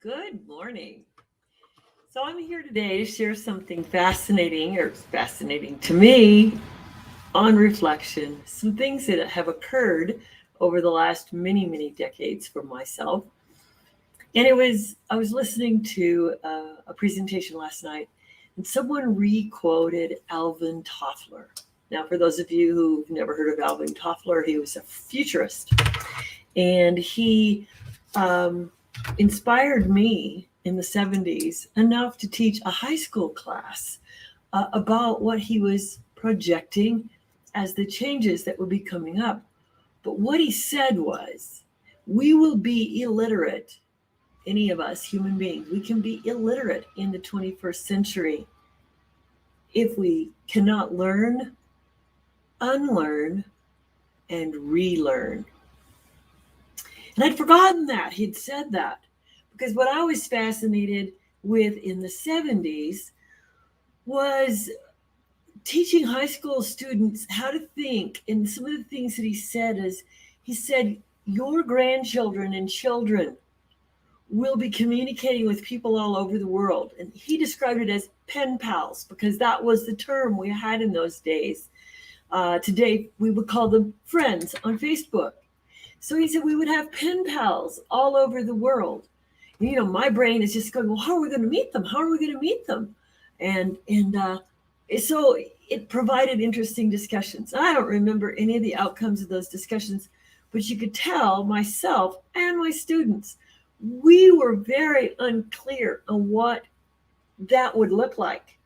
Good morning. So I'm here today to share something fascinating, or fascinating to me, on reflection, some things that have occurred over the last many decades for myself. And I was listening to a presentation last night, and someone re-quoted Alvin Toffler. Now, for those of you who've never heard of Alvin Toffler, he was a futurist, and he inspired me in the 70s enough to teach a high school class about what he was projecting as the changes that would be coming up. But what he said was, we will be illiterate, any of us human beings, we can be illiterate in the 21st century if we cannot learn, unlearn, and relearn. And I'd forgotten that he'd said that, because what I was fascinated with in the 70s was teaching high school students how to think. And some of the things that he said is, he said, your grandchildren and children will be communicating with people all over the world. And he described it as pen pals, because that was the term we had in those days. Today, we would call them friends on Facebook. So he said we would have pen pals all over the world. You know, my brain is just going, well, how are we going to meet them? How are we going to meet them? And so it provided interesting discussions. I don't remember any of the outcomes of those discussions, but you could tell myself and my students, we were very unclear on what that would look like.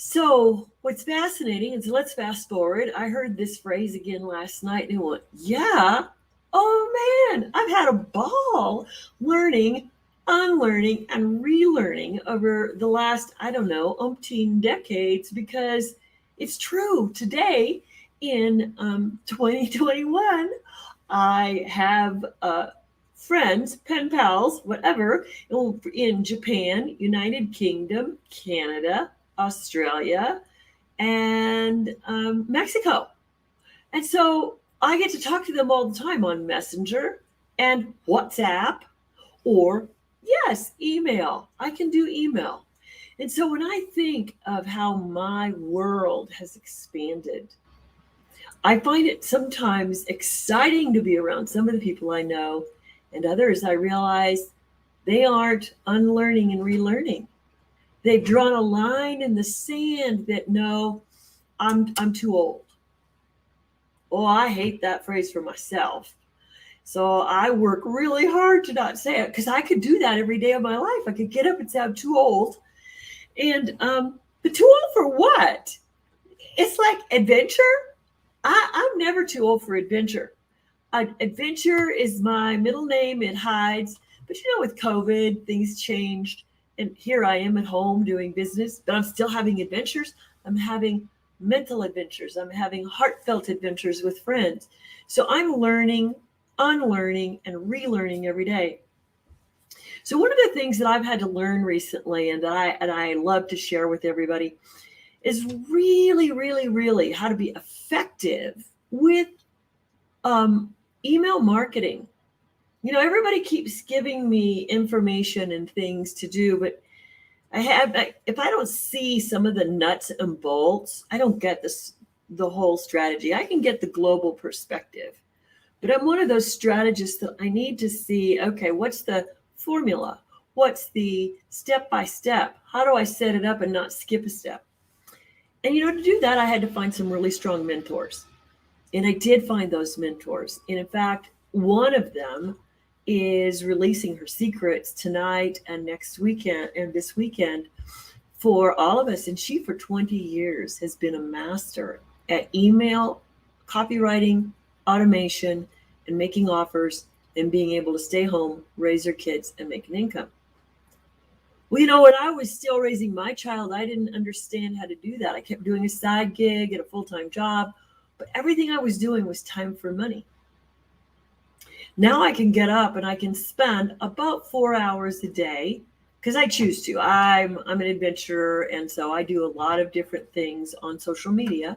So what's fascinating is, let's fast forward. I heard this phrase again last night and I went, yeah, oh man, I've had a ball learning, unlearning, and relearning over the last, umpteen decades, because it's true. Today in 2021, I have friends, pen pals, whatever, in Japan, United Kingdom, Canada, Australia, and Mexico. And so I get to talk to them all the time on Messenger and WhatsApp, or yes, email. I can do email. And so when I think of how my world has expanded, I find it sometimes exciting to be around some of the people I know, and others I realize they aren't unlearning and relearning. They've drawn a line in the sand that, no, I'm too old. Oh, I hate that phrase for myself. So I work really hard to not say it, because I could do that every day of my life. I could get up and say I'm too old. And but too old for what? It's like adventure. I'm never too old for adventure. Adventure is my middle name. It hides. But with COVID, things changed. And here I am at home doing business, but I'm still having adventures. I'm having mental adventures. I'm having heartfelt adventures with friends. So I'm learning, unlearning, and relearning every day. So one of the things that I've had to learn recently, and I love to share with everybody, is really how to be effective with email marketing. Everybody keeps giving me information and things to do, but if I don't see some of the nuts and bolts, I don't get the whole strategy. I can get the global perspective, but I'm one of those strategists that I need to see, okay, what's the formula? What's the step-by-step? How do I set it up and not skip a step? And to do that, I had to find some really strong mentors. And I did find those mentors. And in fact, one of them is releasing her secrets tonight and next weekend and this weekend for all of us. And she, for 20 years, has been a master at email, copywriting, automation, and making offers, and being able to stay home, raise her kids, and make an income. Well, when I was still raising my child, I didn't understand how to do that. I kept doing a side gig and a full-time job, but everything I was doing was time for money. Now I can get up and I can spend about 4 hours a day, because I choose to. I'm an adventurer, and so I do a lot of different things on social media.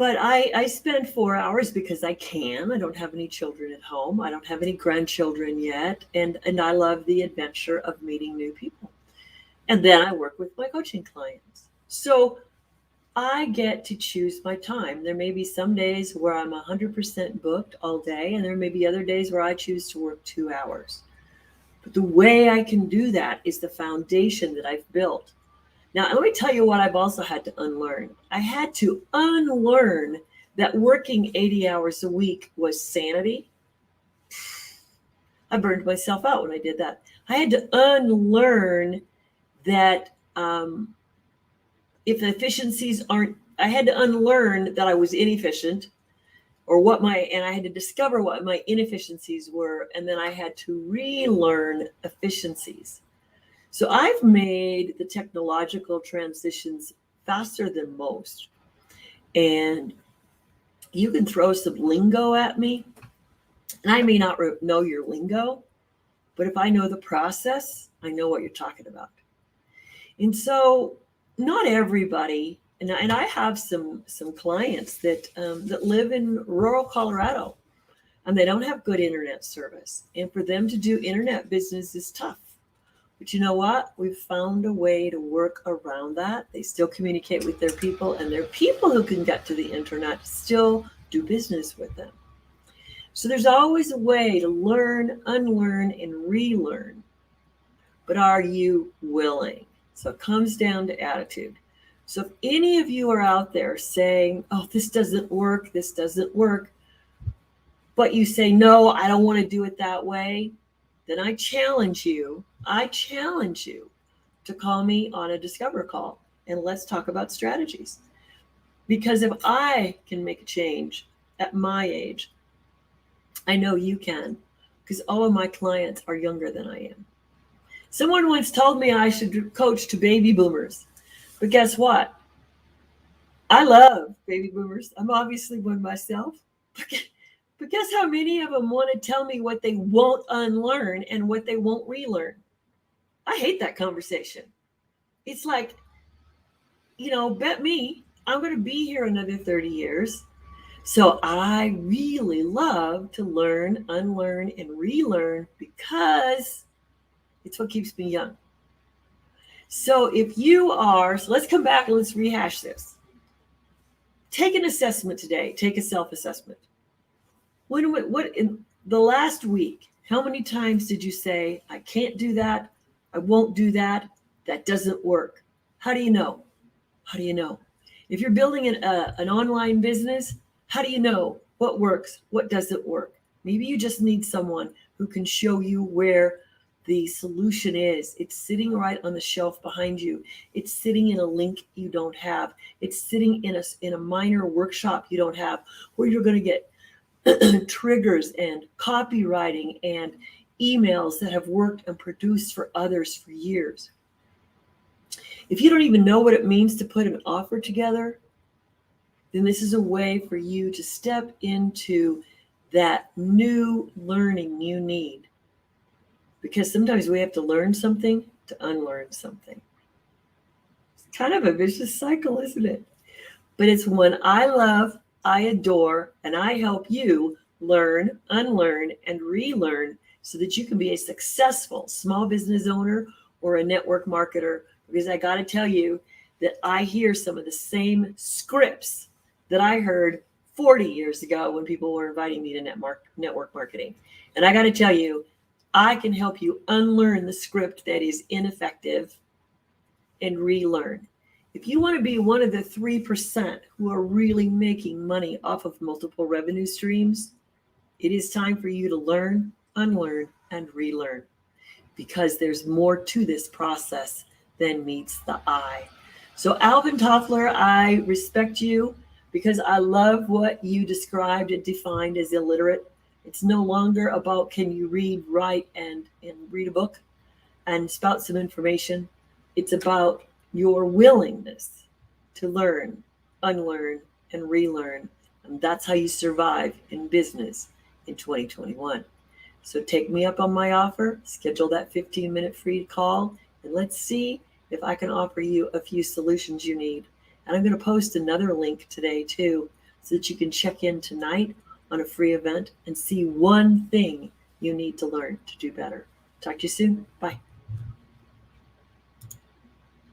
But I spend 4 hours because I can. I don't have any children at home. I don't have any grandchildren yet. And I love the adventure of meeting new people. And then I work with my coaching clients. So I get to choose my time. There may be some days where I'm 100% booked all day, and there may be other days where I choose to work 2 hours. But the way I can do that is the foundation that I've built. Now, let me tell you what I've also had to unlearn. I had to unlearn that working 80 hours a week was sanity. I burned myself out when I did that. I had to unlearn that if efficiencies aren't, I had to unlearn that I was inefficient, and I had to discover what my inefficiencies were, and then I had to relearn efficiencies. So I've made the technological transitions faster than most. And you can throw some lingo at me, and I may not know your lingo, but if I know the process, I know what you're talking about. And so not everybody, and I have some clients that live in rural Colorado, and they don't have good internet service. And for them to do internet business is tough. But you know what? We've found a way to work around that. They still communicate with their people, and their people who can get to the internet still do business with them. So there's always a way to learn, unlearn, and relearn. But are you willing? So it comes down to attitude. So if any of you are out there saying, oh, this doesn't work, but you say, no, I don't want to do it that way, then I challenge you to call me on a Discover call, and let's talk about strategies. Because if I can make a change at my age, I know you can, because all of my clients are younger than I am. Someone once told me I should coach to baby boomers, but guess what? I love baby boomers. I'm obviously one myself. But guess how many of them want to tell me what they won't unlearn and what they won't relearn? I hate that conversation. It's like, bet me, I'm going to be here another 30 years. So I really love to learn, unlearn, and relearn because it's what keeps me young. So let's come back and let's rehash this. Take an assessment today. Take a self-assessment. What in the last week, how many times did you say, I can't do that, I won't do that, that doesn't work? How do you know? If you're building an online business, how do you know what works, what doesn't work? Maybe you just need someone who can show you where the solution is. It's sitting right on the shelf behind you. It's sitting in a link you don't have. It's sitting in a minor workshop you don't have, where you're going to get triggers and copywriting and emails that have worked and produced for others for years. If you don't even know what it means to put an offer together, then this is a way for you to step into that new learning you need. Because sometimes we have to learn something to unlearn something. It's kind of a vicious cycle, isn't it? But it's one I love, I adore, and I help you learn, unlearn, and relearn so that you can be a successful small business owner or a network marketer. Because I got to tell you that I hear some of the same scripts that I heard 40 years ago when people were inviting me to network marketing. And I got to tell you, I can help you unlearn the script that is ineffective and relearn. If you want to be one of the 3% who are really making money off of multiple revenue streams, it is time for you to learn, unlearn, and relearn, because there's more to this process than meets the eye. So Alvin Toffler, I respect you because I love what you described and defined as illiterate. It's no longer about can you read, write, and read a book and spout some information. It's about your willingness to learn, unlearn, and relearn. And that's how you survive in business in 2021. So take me up on my offer, schedule that 15-minute free call, and let's see if I can offer you a few solutions you need. And I'm going to post another link today too so that you can check in tonight on a free event and see one thing you need to learn to do better. Talk to you soon. Bye.